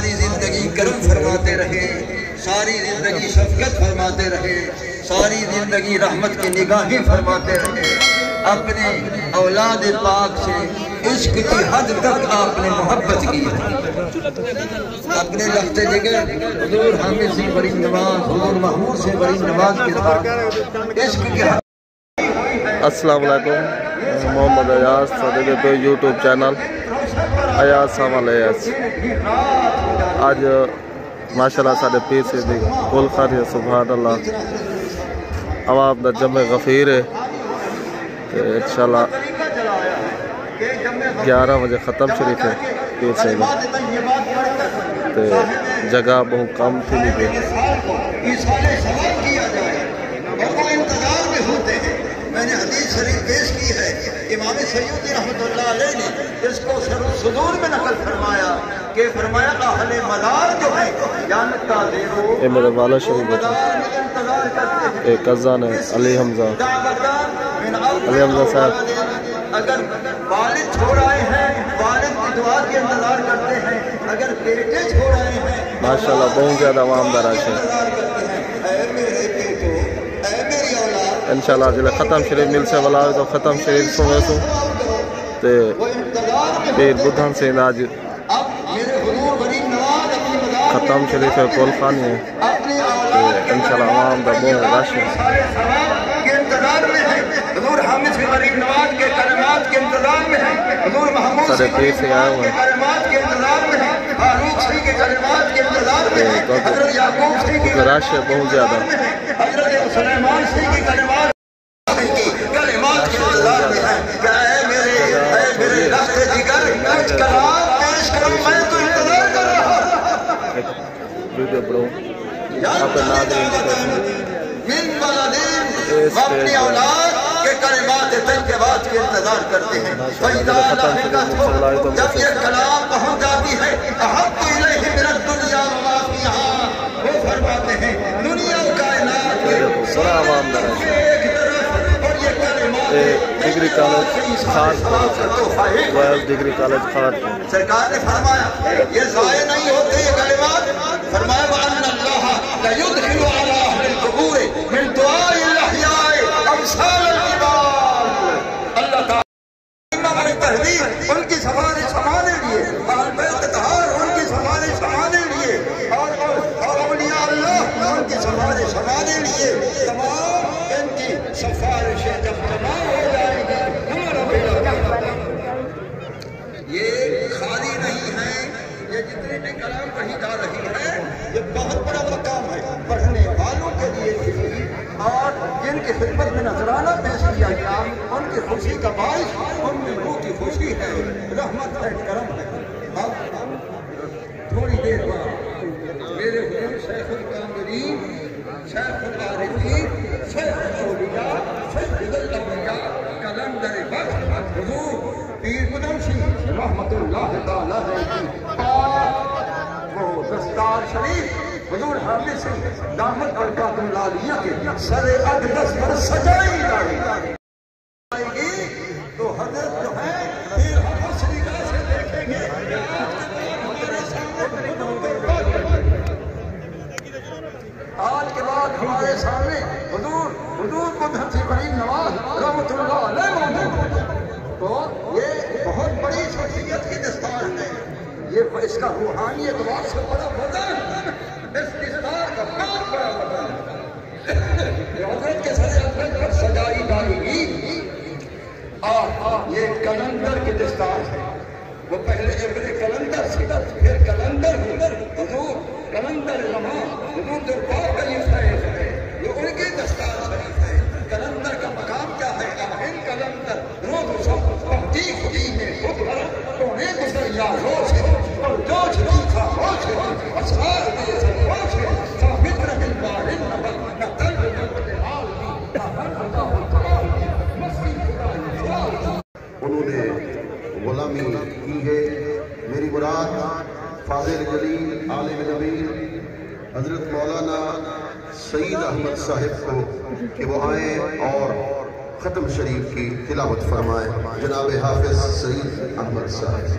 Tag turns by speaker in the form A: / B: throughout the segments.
A: सारी जिंदगी करम फरमाते रहे, सारी जिंदगी शफकत फरमाते रहे, सारी जिंदगी रहमत की निगाहें फरमाते रहे। अपने औलाद पाक से इश्क की हद तक आपने मोहब्बत की है। अपने लफ्ते जिगर हुजूर हामिद से बड़ी नवाज, हुजूर महमूद से बड़ी नवाज के साथ इश्क के
B: अस्सलाम वालेकुम। मोहम्मद अयाज सदे पे यूट्यूब चैनल अयाज सामल अयाज। आज माशाल्लाह साढ़े पीर से भी कुल खारी सुभान अल्लाह अवाब दा जमे गफीर है। इंशाल्लाह 11 बजे ख़त्म शरीफ है पीर से तो जगह बहुत कम थी नहीं
A: मैंने हदीस शरीफ पेश की है। इमाम सय्यदी रहमतुल्लाह अलैह ने इसको सुदूर में नकल फरमाया कि फरमाया अहले मज़ार जो है जानत का देरो
B: ये मेरे वाला शरीफ बेटा एक कज़ान है अली हमजा साहब।
A: अगर वालिद छोड़ आए हैं, वालिद की दुआ के इंतजार करते हैं। अगर बेटे छोड़ आए हैं,
B: माशाल्लाह बहुत ज़्यादा आवाम दराज है। इंशाल्लाह जिला ख़त्म शरीफ मिल से वाला तो ख़त्म शरीफ सुने सो ते पीर बुधन से आज ख़त्म शरीफ है कोल खानी है तो इंशाल्लाह आवाम का बहुत रश है। सारे पीर से आए हुए हैं तो रश है बहुत ज़्यादा। वीडियो ब्रो आप
A: अपनी औलाद के कलिमात तय्यबात के इंतजार करते हैं। जब ये कलाम पहुंच जाती है अहब्बु इलैहि मिनद दुनिया व मा फीहा, वो फरमाते हैं दुनिया और कायनात के
B: बड़ा आवाम दराज डिग्री कॉलेज खाट डिग्री कॉलेज खाट
A: सरकार ने फरमाया ये ज़ाये नहीं होते ये कलिमात। फरमाया वअन्न अल्लाह ला युदखिलु अला अहलिल क़ुबूर मिन दुआइल अहयाए अमसाल अल्लाह ताला तहदीर उनकी सवारी संभालने लिए अहल बैत तहार उनकी सवारी संभालने लिए और औलिया अल्लाह उनकी सवारी संभालने लिए तमाम इनकी सिफारिशें जब जमा हो जाएगी हमारा बेटा ये खाली नहीं है। ये जितने भी कलाम कही जा रही है ये बहुत बड़ा मकाम है पढ़ने वालों के लिए और जिनकी खिदमत में नजराना पेश किया गया उनकी खुशी का बाइस उनकी रूह की खुशी है, रहमत है, करम है। अब थोड़ी देर बाद मेरे हुजूर शेखुल कामिलीन, शेखुल आरिफीन, शेखुल औलिया, सय्यदुल औलिया, कलंदर वक्त हुजूर पीर बुधन सिंह रहमतुल्लाह ताला अलैहि वो दस्तार शरीफ हुजूर हामिद सिंह दामत बरकातुल आलिया के सरे अक़दस पर सजाई जाएगी तो हजरत जो है फिर हम उस निगाह से देखेंगे। आज के बाद हमारे सामने हुजूर बुधन सिंह बड़ी नवाज रहमतुल्लाह अलैहि तो ये बहुत बड़ी शख्सियत की दस्तार है। ये इसका रूहानी एतबार से बड़ा वजन इस दस्तार का बहुत बड़ा वजन हजरत के सरे अक़दस पर सजाई जाएगी। और ये कलंदर की दस्तार है। वो पहले इब्ने कलंदर से फिर कलंदर हुजूर कलंदर रमा हुजूर जो पाक है ये उनकी दस्तार शरीफ है। कलंदर का मकाम क्या है? अहम कलंदर रोज सब पहती खुदी में उभर तोने गुजरिया रोज और जोश दिखा होश असरार दे होश सामित्र बिल बारिन न तल
C: उन्होंने गुलामी की है। मेरी मुराद फाजिल जलील आलिम नबी हजरत मौलाना सईद अहमद साहिब को कि वो आए और ख़त्म शरीफ की तिलावत फरमाए। जनाब हाफिज सईद अहमद साहिब।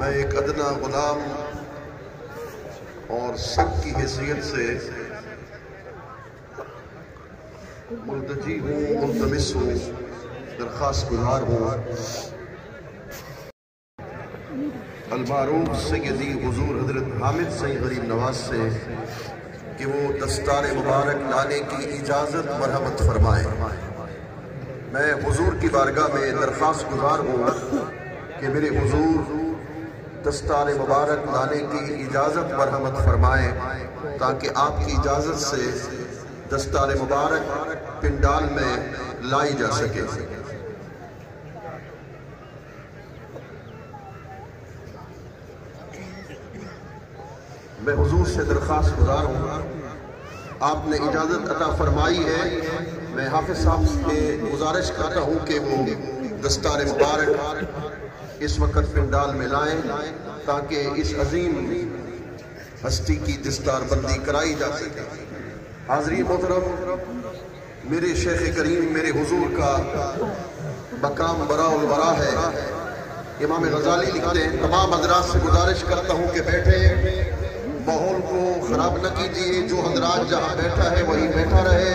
C: मैं एक अदना गुलाम और सब की हैसियत से मुल्तजी हूँ, मुल्तमिस हूँ, दरख्वास्त गुजार हूँ अलमारूफ सैयदी हुजूर हजरत हामिद सईद गरीब नवाज से कि वो दस्तार मुबारक लाने की इजाज़त मरहमत फरमाए। मैं हुजूर की बारगाह में दरख्वास्त गुजार हूँ कि मेरे हुजूर दस्तार मुबारक लाने की इजाज़त मरहमत फरमाएँ ताकि आपकी इजाज़त से दस्तार मुबारक पिंडाल में लाई जा सके। मैं हुजूर से दरख्वास्त गुजार हूँ, आपने इजाज़त अता फरमाई है। मैं हाफिज साहब से गुजारिश करता हूँ कि वो दस्तार मुबारक इस वक्त पिंडाल में लाएं ताकि इस अजीम हस्ती की दस्तार बंदी कराई जा सके। हाज़रीन मोहतरम, मेरे शेख करीम मेरे हुजूर का मकाम बराउल बरा है। इमाम गजाली लिखते हैं, तमाम हज़रात से गुजारिश करता हूँ कि बैठे, माहौल को ख़राब न कीजिए, जो हज़रात जहाँ बैठा है वहीं बैठा रहे।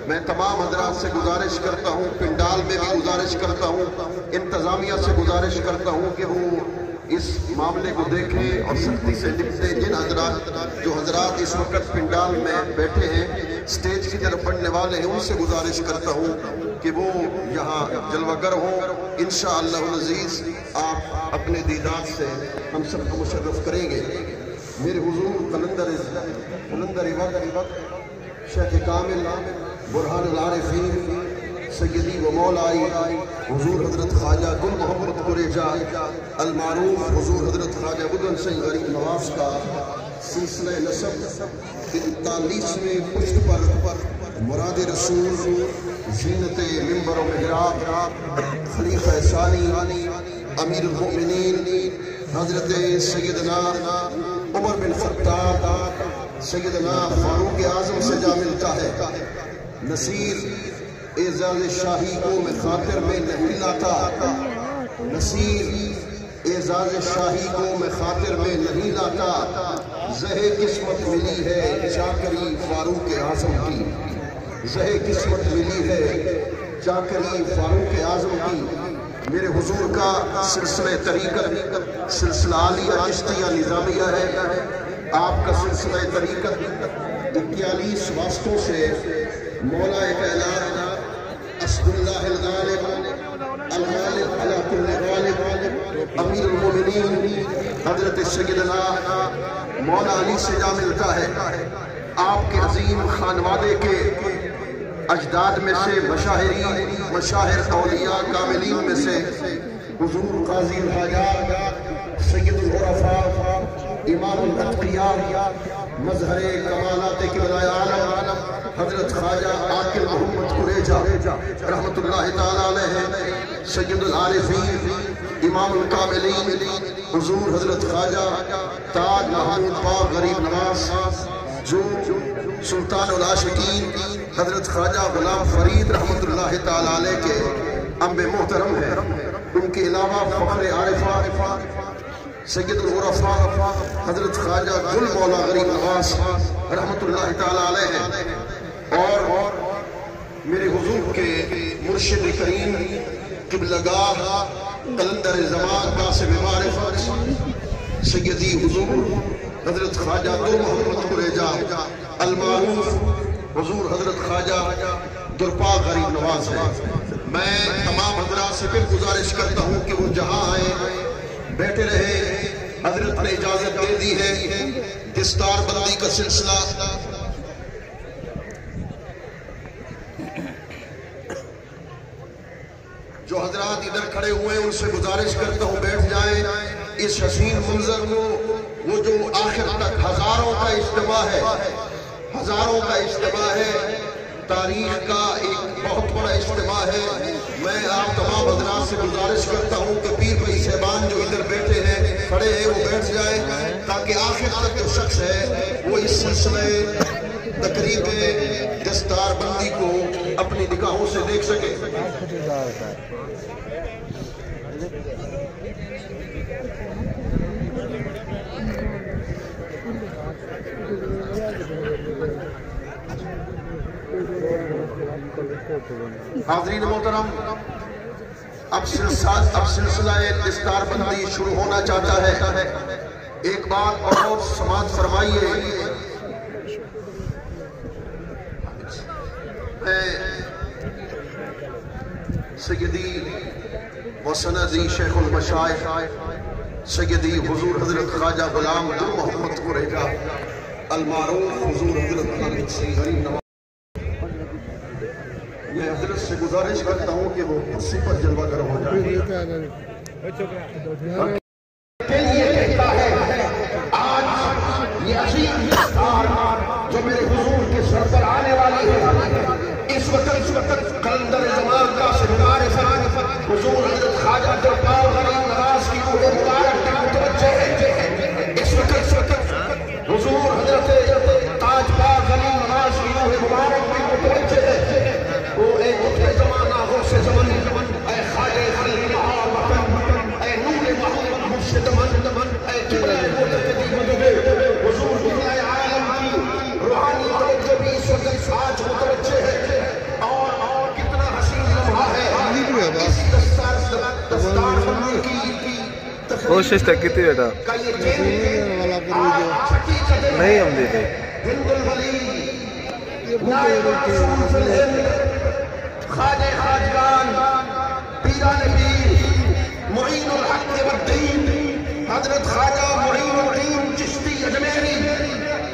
C: मैं तमाम हज़रात से गुजारिश करता हूँ, पिंडाल में भी गुजारिश करता हूँ, इंतज़ामिया से गुजारिश करता हूँ कि वो इस मामले को देखें और सख्ती से निपटे। जिन जो हज़रात इस वक्त पिंडाल में बैठे हैं, स्टेज की तरफ बढ़ने वाले हैं, उनसे गुजारिश करता हूँ कि वो यहाँ जलवागर हों। इंशाअल्लाह अज़ीज़ आप अपने दीदार से हम सबको मुशर्रफ करेंगे। मेरे हुजूर कलंदर वक्त शेख कामिल बुरहानुल आरिफीन सैयदी व मौलाई हुजूर हजरत ख्वाजा गुल मोहम्मद कुरेजा अलमारूफ हुजूर हजरत ख्वाजा बुदन सिंह गरीब नवाज का सिलसिला नसब 43वें पुष्ट पर मुराद रसूल जीनत मिंबर मिहराब खलीफा सानी अमीरुल मोमिनीन हजरत सैयदना उमर बिन खत्ताब सैयदना फारूक आज़म से जा मिलता है। नसीर एजाज़ शाही को मैं खातिर में नहीं लाता, नसीर एजाज़ शाही को मैं खातिर में नहीं लाता। ज़हे किस्मत मिली है चाकरी फारूक आज़म की, ज़हे किस्मत मिली है चाकरी फारूक आज़म की। मेरे हुजूर का सिलसिला तरीक़त सिलसिला आलिया चिश्तिया निज़ामिया है। आपका सिलसिला तरीक़त 41 वास्तों से मौला कैलाश अस्दुल्लाहिल गालिब अल गालिब अला कुल्लि गालिब अमीरुल मोमिनीन हजरत सैयदना मौला अली से जा मिलता है। आपके अजीम खानवादे के अजदाद में से मशाहिर औलिया कामिलीन में से हुजूर काज़ी हाजात सैयदुल उरफा इमामुल अत्किया मज़हरे कमालात किबराए आलम हजरत ख्वाजा आकिल मोहम्मद कुरेजा रहमतुल्लाहि तआला अलैहि सैयदुल आरिफीन इमामुल कामिलीन हुजूर हजरत ख्वाजा ताज महमूद पाक गरीब नवाज जो सुल्तानुल आशिकीन हजरत ख्वाजा गुलाम फरीद रहमतुल्लाहि तआला अलैहि के अम्बे मोहतरम है। उनके अलावा फख्र आरिफा सैयदुल उरफा हजरत ख्वाजा गुल मौला गरीब नवाज रहमतुल्लाह ताला अलैह और मेरे हुजूर के मुर्शिद करीम क़िबलगाह कलंदर ज़मान कासिम मारिफत सैयदी हुजूर हजरत ख्वाजा दुर मोहम्मद कुरेजा अलमारूफ हुजूर हजरत ख्वाजा दुरपा गरीब नवाज है। मैं तमाम हजरात से फिर गुजारिश करता हूँ कि वो जहाँ आए बैठे रहे। हजरत ने इजाजत दे दी है। दस्तार बंदी का सिलसिला जो हजरात इधर खड़े हुए हैं उनसे गुजारिश करता हूँ बैठ जाएं। इस हसीन मंजर को वो जो आखिर तक हजारों का इज्तिमा है, हजारों का इज्तिमा है, तारीख का एक बहुत बड़ा इज्तिमा है। मैं आप तमाम हजरात से गुजारिश करता हूँ कि पीर भाई साहबान जो इधर बैठे हैं खड़े हैं वो बैठ जाए ताकि आखिर तक जो शख्स है वो इस सिलसिले तकरीब दस्तार बंदी को अपनी निगाहों से देख सके। हाज़रीन मोहतरम, अब सिलसिला दस्तार बंदी शुरू होना चाहता है। एक बात और समाज फरमाइए, सैयदी व सनदी शेखुल मशाइख सैयदी हुजूर हजरत ख्वाजा गुलाम दुर मोहम्मद कुरेजा अलमारूफ हुजूर हजरत खालिद सिंह गरीब नवाज, मैं हजरत से गुजारिश करता हूँ कि वो कुर्सी पर जलवा कर हो जाए। आज ये अजीम जो मेरे हुजूर के सर पर आने वाली है, इस वक्त कलंदर ज़मान का हुजूर हजरत ख्वाजा दुरपा गरीब नवाज की रूह मुबारक की मुतवज्जह है। इस वक्त हुजूर हजरत ताजपा गरीब नवाज की रूह मुबारक की मुतवज्जह है। वो एक ज़माना हो से ज़मान ऐ ख्वाजा खलील बहार वतन ऐ नूर मोहम्मद मुर्शिद मन ऐ किबला मुतकदी मदद हुजूर दुनिया आलम की रूहानी तवज्जो भी इस वक्त आज मुतवज्जह है। और कितना हसीन लम्हा है इस दस्तार बंदी की
B: कोशिश तक की थी बेटा नहीं हम देते
C: ख्वाजा खाजगान पीरान पीर मुईनुल हक वद्दीन हजरत ख्वाजा मुईनुद्दीन चिश्ती अजमेरी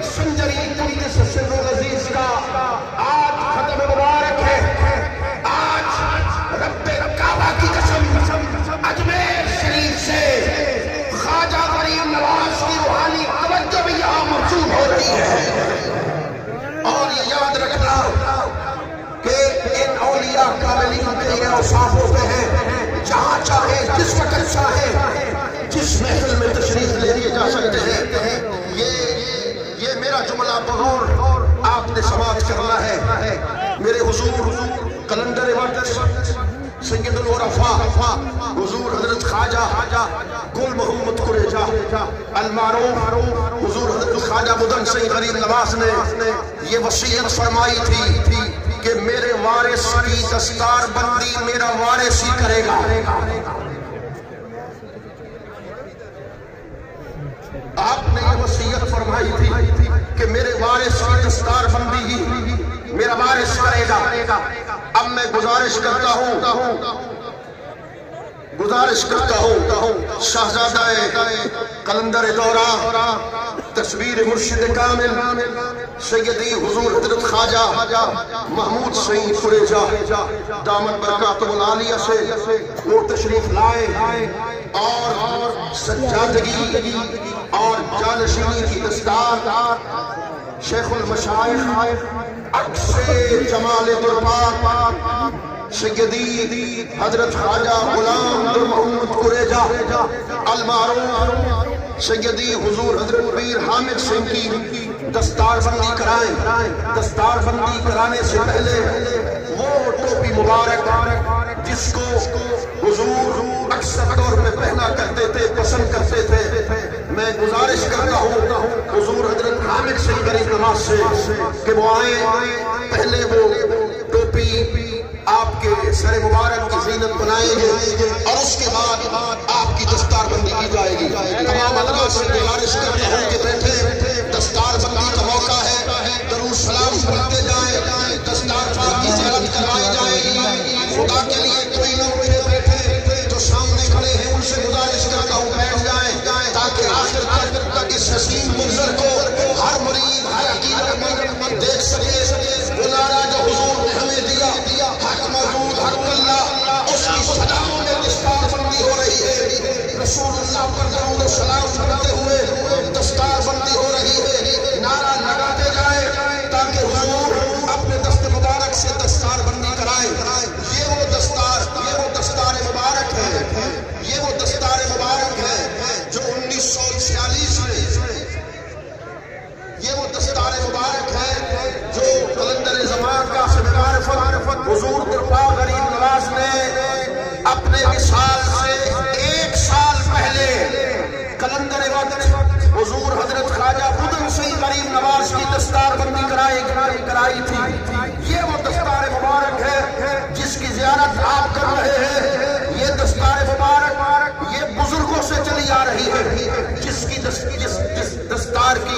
C: संजरी कुद्दस सिर्रुल अजीज का आज खत्म मुबारक है। आज रब्बे काबा की कसम अजमेर शरीफ से ख्वाजा गरीब नवाज की रूहानी तवज्जो भी यहाँ मौजूद हो रही है। और ये याद रखना कि इन औलिया कामिलीन के ये औसाफों पे हैं, जहाँ चाहे जिस वक्त चाहे जिस महफिल में तशरीफ ले लिए जा सकते हैं। ये मेरा जुमला बगौर आपने समाप्त करना है। मेरे हुजूर कलंदर वक्त सैयदुल उरफा हुजूर हजरत ख्वाजा गुल मोहम्मद कुरेजा अलमारूफ हुजूर हजरत ख्वाजा बुदन सिंह गरीब नवाज ने ये वसीयत फरमाई थी कि मेरे वारिस की दस्तार बंदी मेरा वारिस ही करेगा। आपने ये वसीयत फरमाई थी कि मेरे वारिस की दस्तार बंदी ही मेरा वारिस करेगा। अब मैं गुजारिश करता हूँ शहजादा कलंदर दौरा तस्वीर मुर्शिद कामिल सैयदी हुजूर हजरत ख्वाजा महमूद सईद कुरेजा दामन बरकातुल आलिया से वो तशरीफ लाए और सज्जादगी और जानशीनी की दस्तार शेखुल मशाइख अक्से जमाल दुरपा सैयदी हजरत ख्वाजा गुलाम दुर मोहम्मद कुरेजा अलमारूफ सैयदी हुजूर हजरत पीर हामिद सिंह की दस्तारबंदी कराएं। दस्तारबंदी कराने से पहले वो टोपी मुबारक जिसको हुजूर अक्सर तौर पे पहना करते थे, पसंद करते थे, मैं गुजारिश करता हूँ हुजूर हजरत हामिद सईद गरीब नवाज से कि वो आए, पहले वो टोपी आपके सर मुबारक की जीनत बनाएंगे और उसके बाद आपकी दस्तारबंदी की जाएगी। तमाम हज़रात से गुजारिश करता हूँ कि बैठे, दस्तारबंदी का मौका है, दरूद सलाम पढ़ते जाएं, दस्तार पाक की ज़ियारत करवाई जाएगी। खुदा के लिए कोई न उठे, बैठे जो सामने खड़े हैं उनसे गुजारिश करता हूँ बैठ जाएं ताकि आखिर तक इस हसीन मंजर को हर मरीज हर अकीदतमंद देख सके। वो नारा जो हुजूर ने हमें दिया, हक मौजूद हक अल्लाह, उसकी सदाओं में दस्तारबंदी हो रही है। रसूलुल्लाह पर दरूद और सलाम पढ़ते हुए दस्तारबंदी हो रही है। नारा लगाते जाए ताकि हुजूर अपने दस्त मुबारक से दस्तारबंदी कराए। ये वो दस्तार मुबारक है, ये वो दस्तार मुबारक है जो 1946 में, ये वो दस्तार मुबारक है जो कलंदर ज़मान का मारिफत हुजूर दिलपा गरीब नवाज ने अपने विसाल से 1 साल पहले कलंदर वक्त हुजूर हजरत ख्वाजा बुदन सईद गरीब नवाज की दस्तारबंदी कराई थी। ये वो दस्तार मुबारक है जिसकी ज़ियारत आप कर रहे हैं। ये दस्तार मुबारक ये बुजुर्गों से चली आ रही है, जिसकी दस्तार की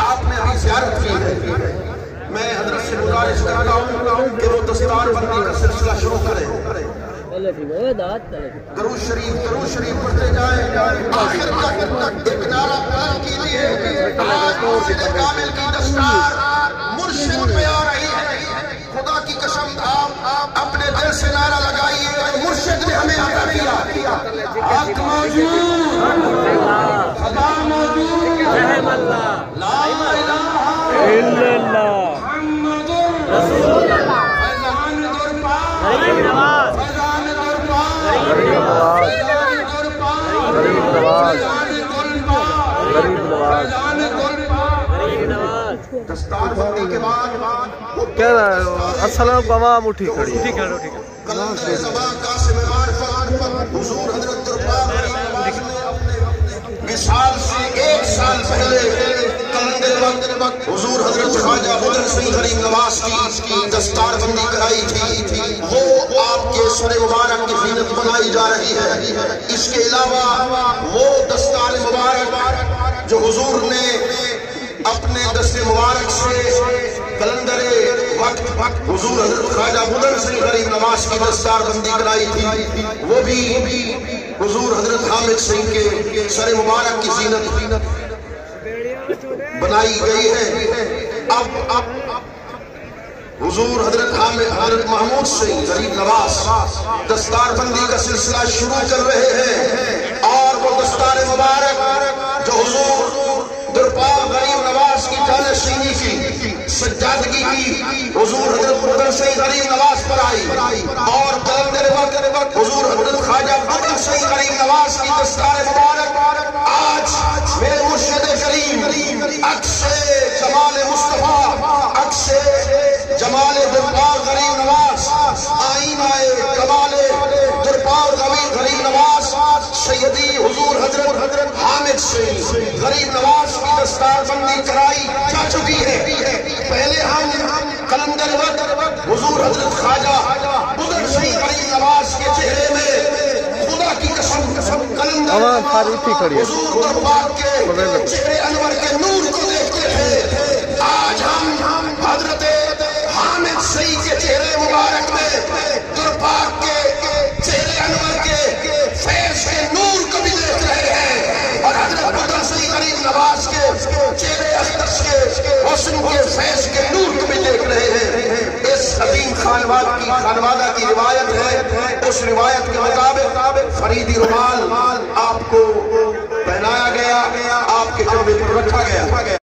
C: आपने अभी ज़ियारत की है। मैं हजरत से गुजारिश करता हूँ कि वो दस्तारबंदी का सिलसिला शुरू करें। दरूद शरीफ पढ़ते जाएं, आखिर तक एक नारा बुलंद कीजिए। आज मुर्शिद कामिल की दस्तार मुर्शिद पे आ रही है। खुदा की कसम आप अपने दिल से नारा लगाइए, मुर्शिद ने हमें अता किया। हक मौजूद, सदा मौजूद, ला इलाहा इल्लल्लाह मुहम्मदुर रसूलुल्लाह, फैज़ान दुरपा गरीब नवाज, फैज़ान दुरपा गरीब नवाज, गरीब नवाज, गरीब नवाज, गरीब नवाज। दस्तारबंदी के बाद
B: क्या अस्सलाम गवाम उठी खड़ी।
C: ठीक है कलंदर ज़बान कासिम मारिफत हुजूर हजरत दुरपा गरीब नवाज ने अपने विसाल से 1 साल पहले कलंदर वक्त हुजूर हजरत ख्वाजा बुदन सईद गरीब नवाज की दस्तारबंदी कराई थी। वो आपके सर मुबारक की जीनत बनाई जा रही है। इसके अलावा वो दस्तार मुबारक जो हुजूर ने अपने दस्ते मुबारक से कलंदर वक्त हुजूर हजरत ख्वाजा बुदन सईद गरीब नवाज की दस्तारबंदी कराई थी, वो भी हुजूर हजरत हामिद सईद के सर मुबारक की जीनत बनाई गई है। अब हुजूर हजरत महमूद सईद गरीब नवाज दस्तारबंदी का सिलसिला शुरू कर रहे हैं और वो दस्तार मुबारक जो हुजूर दुरपा गरीब नवाज की जानशीनी की सज्जादगी की हुजूर हजरत बुदन सईद गरीब नवाज पर आई और कलंदर वक्त हुजूर हजरत ख्वाजा बुदन सईद गरीब नवाज की दस्तार मुबारक आज मेरे मुर्शिद करीम अक्से जमाल मुस्तफा, अक्से जमाल दुरपा गरीब नवाज, आईनाए कमाले दुरपा गरीब नवाज सैयदी हुजूर हजरत हामिद सईद गरीब नवाज की दस्तारबंदी कराई जा चुकी है। पहले हम कलंदर वक्त हुजूर हजरत ख्वाजा बुदन सईद गरीब नवाज के चेहरे में खुदा की कसम कलंदर हुजूर दरबार के चेहरे अनवर के नूर को देखते थे। आज हम हजरत हामिद सईद के चेहरे मुबारक में दरबार के चेहरे अनवर के फैज़ के नूर को भी देख रहे हैं और हजरत बुदन सईद गरीब नवाज के चेहरे अक़दस के हुस्न के फैज़ के नूर को भी देख रहे हैं। इस अजीम खानवादा की रिवायत है। उस रिवायत के मुताबिक फरीदी रुमाल आपको पहनाया गया, आपके जबे पर रखा गया।